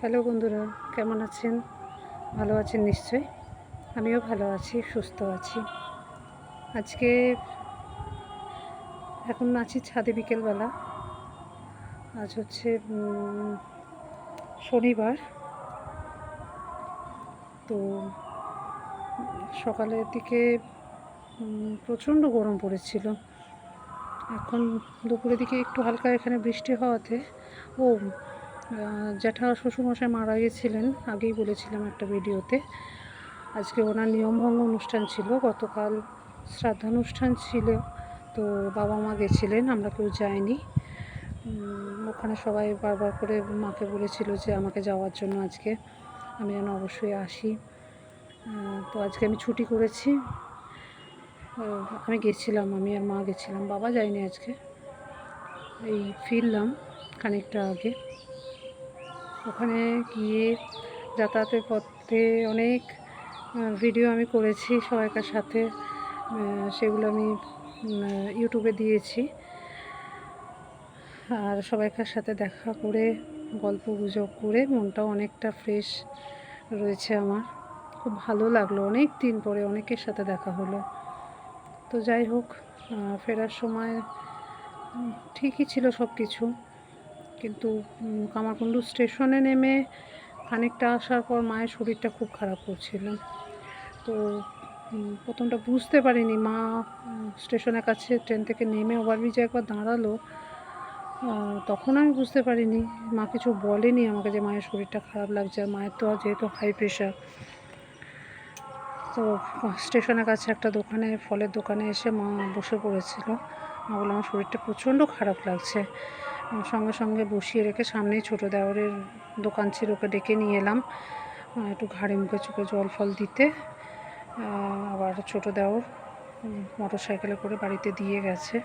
Hello বন্ধুরা, কেমন আছেন? ভালো আছেন নিশ্চয়ই। আমিও ভালো আছি, সুস্থ আছি। আজকে এখন আছি ছাদে বিকেলবেলা। আজ হচ্ছে শনিবার। তো সকালের দিকে প্রচণ্ড গরম পড়েছিল। এখন দুপুরের দিকে একটু হালকা এখানে বৃষ্টি হওয়াতে জ্যাঠা শ্বশুরমশাই মারা গেছিলেন, আগেই বলেছিলাম একটা ভিডিওতে। আজকে ওনার নিয়মভঙ্গ অনুষ্ঠান ছিল, গতকাল শ্রাদ্ধানুষ্ঠান ছিল। তো বাবা মা গেছিলেন, আমরা কেউ যাইনি। ওখানে সবাই বারবার করে মাকে বলেছিল যে আমাকে যাওয়ার জন্য, আজকে আমি যেন অবশ্যই আসি। তো আজকে আমি ছুটি করেছি, আমি গেছিলাম, আমি আর মা গেছিলাম, বাবা যায়নি আজকে। এই ফিরলাম খানিকটা আগে। ওখানে গিয়ে যাতায়াতের পথে অনেক ভিডিও আমি করেছি সবাইকার সাথে, সেগুলো আমি ইউটিউবে দিয়েছি। আর সবাইকার সাথে দেখা করে গল্প গুজব করে মনটাও অনেকটা ফ্রেশ রয়েছে আমার। খুব ভালো লাগলো, অনেক দিন পরে অনেকের সাথে দেখা হলো। তো যাই হোক, ফেরার সময় ঠিকই ছিল সব কিছু, কিন্তু কামারকুণ্ডু স্টেশনে নেমে খানিকটা আসার পর মায়ের শরীরটা খুব খারাপ করছিল। তো প্রথমটা বুঝতে পারিনি, মা স্টেশনের কাছে ট্রেন থেকে নেমে ওভারব্রিজে একবার দাঁড়ালো, তখন আমি বুঝতে পারিনি। মা কিছু বলেনি আমাকে যে মায়ের শরীরটা খারাপ লাগছে। আর মায়ের তো যেহেতু হাই প্রেশার, তো স্টেশনের কাছে একটা দোকানে, ফলের দোকানে এসে মা বসে পড়েছিল। মা বললো আমার শরীরটা প্রচণ্ড খারাপ লাগছে। সঙ্গে সঙ্গে বসিয়ে রেখে সামনেই ছোটো দেওরের দোকান ছিল, ওকে ডেকে নিয়ে এলাম একটু ঘাড়ে মুখে চোখে জল ফল দিতে। আবার ছোটো দেওর মোটর সাইকেলে করে বাড়িতে দিয়ে গেছে।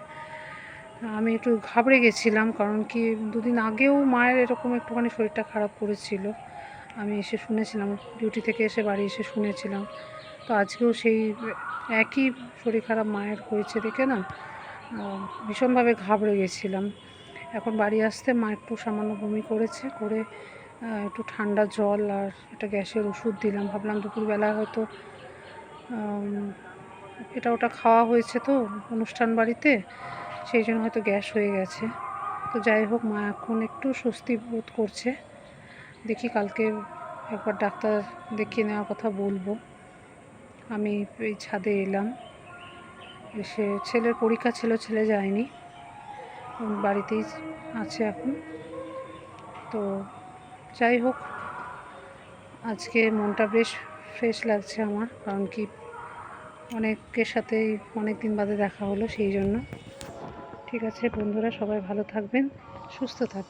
আমি একটু ঘাবড়ে গেছিলাম, কারণ কি দুদিন আগেও মায়ের এরকম একটুখানি শরীরটা খারাপ করেছিল, আমি এসে শুনেছিলাম, ডিউটি থেকে এসে বাড়ি এসে শুনেছিলাম। তো আজকেও সেই একই শরীর খারাপ মায়ের হয়েছে দেখে না ভীষণভাবে ঘাবড়ে গেছিলাম। এখন বাড়ি আসতে মা একটু সামান্য বমি করেছে, করে একটু ঠান্ডা জল আর একটা গ্যাসের ওষুধ দিলাম। ভাবলাম দুপুরবেলা হয়তো এটা ওটা খাওয়া হয়েছে তো অনুষ্ঠান বাড়িতে, সেই জন্য হয়তো গ্যাস হয়ে গেছে। তো যাই হোক, মা এখন একটু স্বস্তি বোধ করছে। দেখি কালকে একবার ডাক্তার দেখিয়ে নেওয়ার কথা বলবো। আমি এই ছাদে এলাম, এসে ছেলের পরীক্ষা ছিল, ছেলে যায়নি, বাড়িতেই আছে এখন। তো যাই হোক, আজকে মনটা বেশ ফ্রেশ লাগছে আমার, কারণ কি অনেকের সাথেই অনেক দিন বাদে দেখা হলো, সেই জন্য। ঠিক আছে বন্ধুরা, সবাই ভালো থাকবেন, সুস্থ থাকবেন।